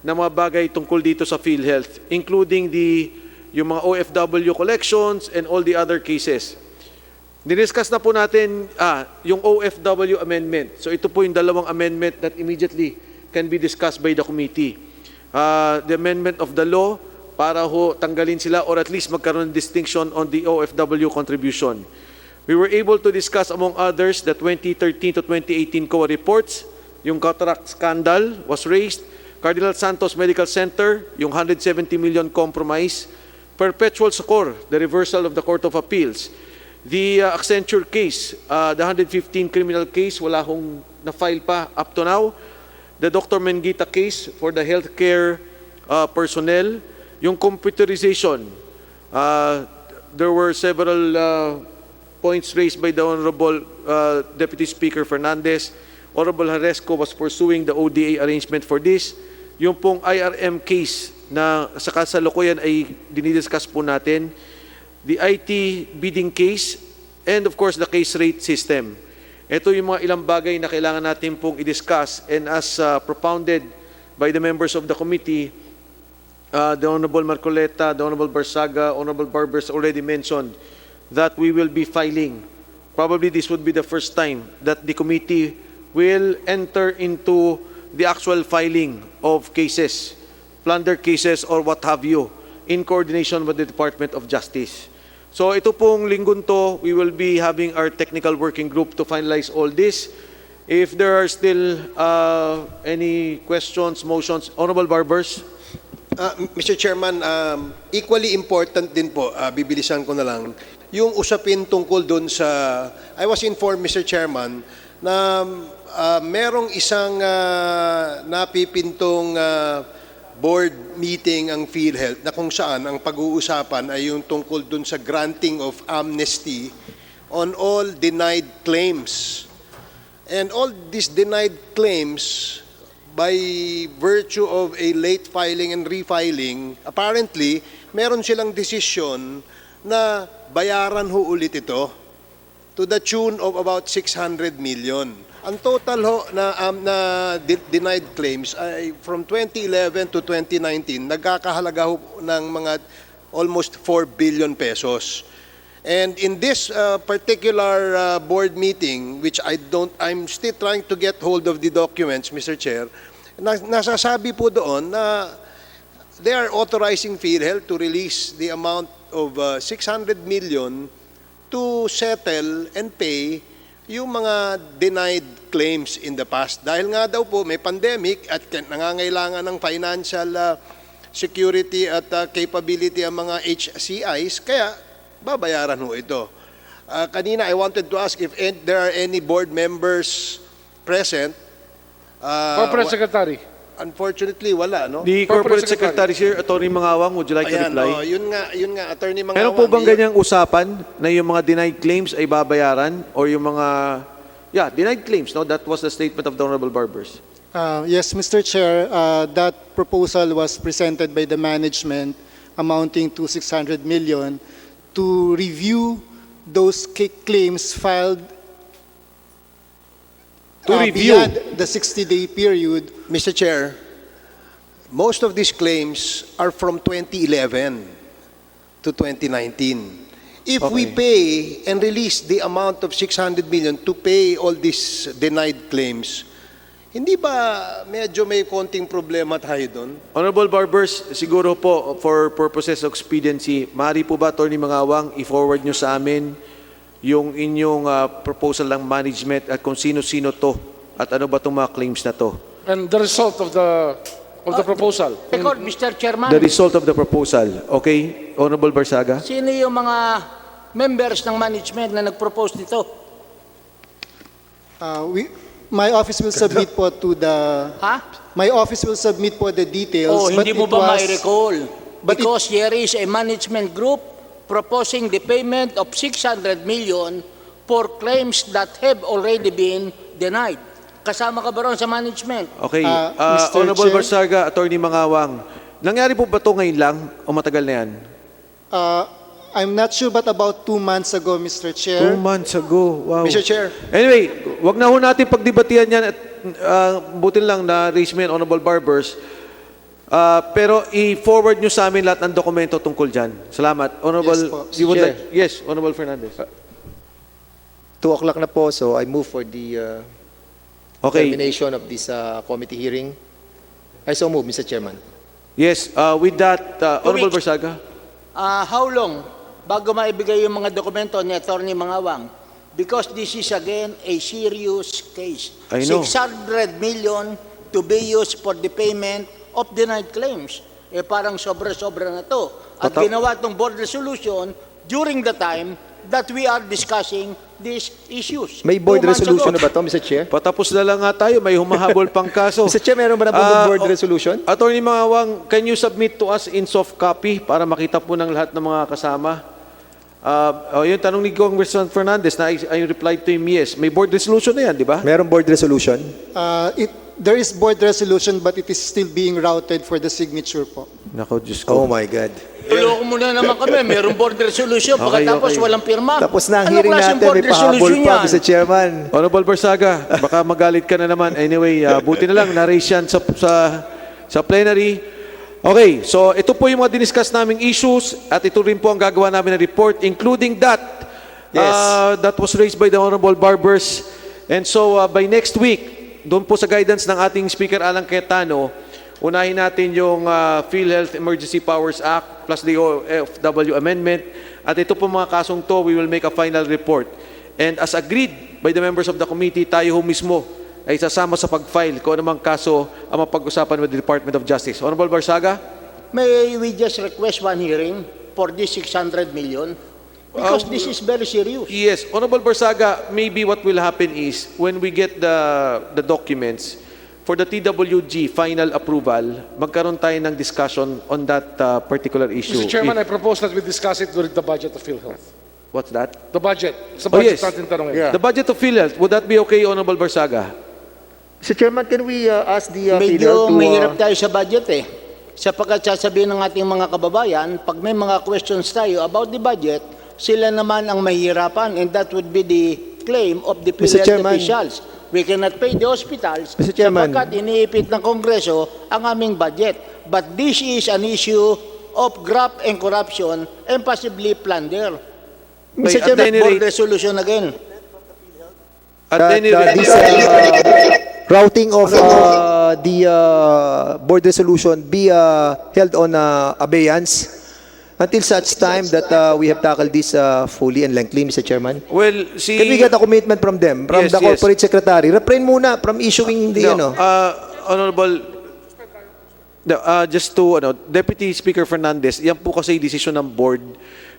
na mga bagay tungkol dito sa PhilHealth, including yung mga OFW collections and all the other cases. Diniscuss na po natin yung OFW amendment. So ito po yung dalawang amendment that immediately can be discussed by the committee. The amendment of the law para tanggalin sila or at least magkaroon ng distinction on the OFW contribution. We were able to discuss among others the 2013 to 2018 COA reports, yung cataract scandal was raised, Cardinal Santos Medical Center, yung 170 million compromise, perpetual succor, the reversal of the Court of Appeals, the Accenture case, the 115 criminal case, wala hong na-file pa up to now. The Dr. Mengita case for the healthcare personnel. Yung computerization, there were several points raised by the Honorable Deputy Speaker Fernandez. Honorable Haresco was pursuing the ODA arrangement for this. Yung pong IRM case na sa kasalukuyan ay dinidiscuss po natin. The IT bidding case, and of course the case rate system. Ito yung mga ilang bagay na kailangan natin pong i-discuss, and as propounded by the members of the committee, the Honorable Marcoleta, the Honorable Barsaga, Honorable Barbers already mentioned that we will be filing. Probably this would be the first time that the committee will enter into the actual filing of cases, plunder cases or what have you, in coordination with the Department of Justice. So ito pong linggon to, we will be having our technical working group to finalize all this. If there are still any questions, motions, Honorable Barbers. Mr. Chairman, equally important din po, bibilisan ko na lang, yung usapin tungkol doon sa, I was informed, Mr. Chairman, na merong isang napipintong board meeting ang Philhealth na kung saan ang pag-uusapan ay yung tungkol dun sa granting of amnesty on all denied claims. And all these denied claims, by virtue of a late filing and refiling, apparently, meron silang desisyon na bayaran ho ulit ito to the tune of about 600 million. Ang total ho na denied claims ay from 2011 to 2019 nagkakahalaga ho ng mga almost 4 billion pesos. And in this particular board meeting, which I'm still trying to get hold of the documents, Mr. Chair, nasasabi po doon na they are authorizing Philhealth to release the amount of 600 million to settle and pay yung mga denied claims in the past. Dahil nga daw po may pandemic at nangangailangan ng financial security at capability ang mga HCIs, kaya babayaran ho ito. Kanina I wanted to ask if there are any board members present. Corporate Secretary. Unfortunately, wala, no? The Corporate Secretary, Sir, Atty. Mangawang, would you like to Ayan, reply? yun nga, Attorney Mangawang. Meron po bang ganyang usapan na yung mga denied claims ay babayaran or yung mga, denied claims, no? That was the statement of the Honorable Barbers. Yes, Mr. Chair, that proposal was presented by the management amounting to 600 million to review those claims filed beyond the 60-day period. Mr. Chair, most of these claims are from 2011 to 2019. If we pay and release the amount of 600 million to pay all these denied claims, hindi ba medyo may konting problema tayo doon? Honorable Barbers, siguro po for purposes of expediency, maaari po ba, Atty. Mangawang, i-forward nyo sa amin yung inyong proposal ng management at kung sino-sino to at ano ba itong mga claims na to? And the result of the proposal. Record, Mr. Chairman. The result of the proposal. Okay, Honorable Barsaga? Sino yung mga members ng management na nag-propose nito? My office will submit po to the... My office will submit po the details. Hindi mo ba may-recall? Because there is a management group proposing the payment of 600 million for claims that have already been denied. Kasama ka ba ron sa management? Okay, Mr. Honorable Chair? Barsaga, Atty. Mangawang, nangyari po ba ito ngayon lang o matagal na yan? I'm not sure, but about 2 months ago, Mr. Chair. 2 months ago, wow. Mr. Chair. Anyway, wag na ho natin pagdebatihan yan at butin lang na raise mo yan, Honorable Barbers. Pero i-forward nyo sa amin lahat ng dokumento tungkol dyan. Salamat. Honorable, Yes, Honorable Fernandez. 2 o'clock na po, so I move for the termination of this committee hearing. I so move, Mr. Chairman. Yes, with that, Honorable Barsaga. How long bago maibigay yung mga dokumento ni Atty. Mangawang? Because this is again a serious case. I know. 600 million to be used for the payment of denied claims. Parang sobra-sobra na to. At ginawa itong board resolution during the time that we are discussing these issues. May board resolution na ba ito, Mr. Chair? Patapos na lang nga tayo, may humahabol pang kaso. Mr. Chair, meron ba na board resolution? Attorney Mangawang, can you submit to us in soft copy para makita po ng lahat ng mga kasama? Yung tanong ni Congressman Fernandez na I replied to him, yes. May board resolution na yan, di ba? Meron board resolution? There is board resolution, but it is still being routed for the signature po. Nako, Diyos ko. Oh my God. Tuloko mo na naman kami, merong board resolution, pagkatapos walang pirma. Tapos na ang hearing natin, may pahabol pa, Mr. Chairman. Honorable Barsaga, baka magalit ka na naman. Anyway, buti na lang, na-raise yan sa plenary. Okay, so ito po yung mga diniscuss naming issues at ito rin po ang gagawa namin na report, including that that was raised by the Honorable Barbers. And so by next week, doon po sa guidance ng ating Speaker Alan Cayetano, unahin natin yung PhilHealth Emergency Powers Act plus the OFW Amendment. At ito po mga kasong to, we will make a final report. And as agreed by the members of the committee, tayo ho mismo ay sasama sa pag-file kung anumang kaso ang mapag-usapan with the Department of Justice. Honorable Barsaga? May we just request one hearing for this 600 million? Because this is very serious. Yes, Honorable Barsaga, maybe what will happen is when we get the documents for the TWG final approval, magkaroon tayo ng discussion on that particular issue. Mr. Chairman, I propose that we discuss it during the budget of Philhealth. What's that? The budget. Sa Oh, budget yes. natin tanongin. The budget of Philhealth, would that be okay, Honorable Barsaga? Mr. Chairman, can we ask the Medyo PhilHealth to... mahirap tayo sa budget eh. Sapagkat sasabihin ng ating mga kababayan, pag may mga questions tayo about the budget, sila naman ang mahihirapan, and that would be the claim of the Mr. PhilHealth Chairman. officials. We cannot pay the hospitals Mr. Chairman. sapagkat iniipit ng Kongreso ang aming budget. But this is an issue of graft and corruption and possibly plunder. Mr. At Chairman, any Board rate, resolution again. at any rate, this routing of the board resolution be held on abeyance until such time that we have tackled this fully and lengthily, Mr. Chairman. well, see... Can we get a commitment from them, from Yes, the yes. corporate secretary? Refrain muna from issuing the, No, Honorable, just to, Deputy Speaker Fernandez, yan po kasi decision ng board,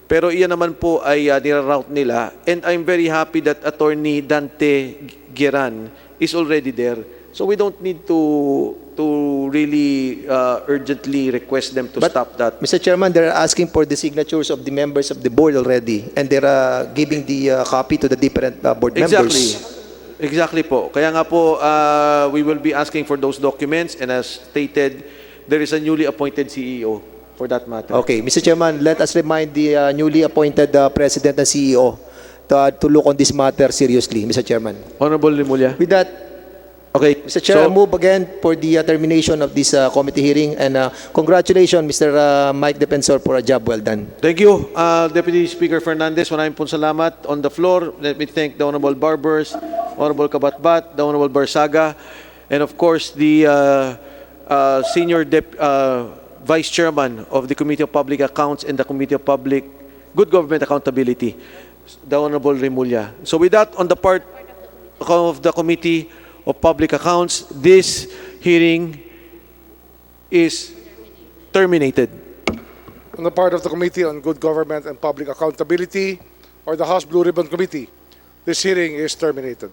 pero iyan naman po ay niraroute nila, and I'm very happy that Attorney Dante Giran is already there. So we don't need to really urgently request them to stop that. Mr. Chairman, they're asking for the signatures of the members of the board already, and they're giving the copy to the different board Exactly. members. Exactly po. Kaya nga po, we will be asking for those documents, and as stated, there is a newly appointed CEO for that matter. Okay, Mr. Chairman, let us remind the newly appointed President and CEO to look on this matter seriously, Mr. Chairman. Honorable Rimulya. With that, okay, Mr. Chair, I move again for the termination of this committee hearing, and congratulations, Mr. Mike Defensor, for a job well done. Thank you, Deputy Speaker Fernandez. Maraming pong salamat. On the floor, let me thank the Honorable Barbers, Honorable Kabatbat, the Honorable Barsaga, and of course, the Senior Vice Chairman of the Committee of Public Accounts and the Committee of Good Government Accountability, the Honorable Rimulya. So with that, on the part of the Committee of Public Accounts, this hearing is terminated. On the part of the Committee on Good Government and Public Accountability, or the House Blue Ribbon Committee, this hearing is terminated.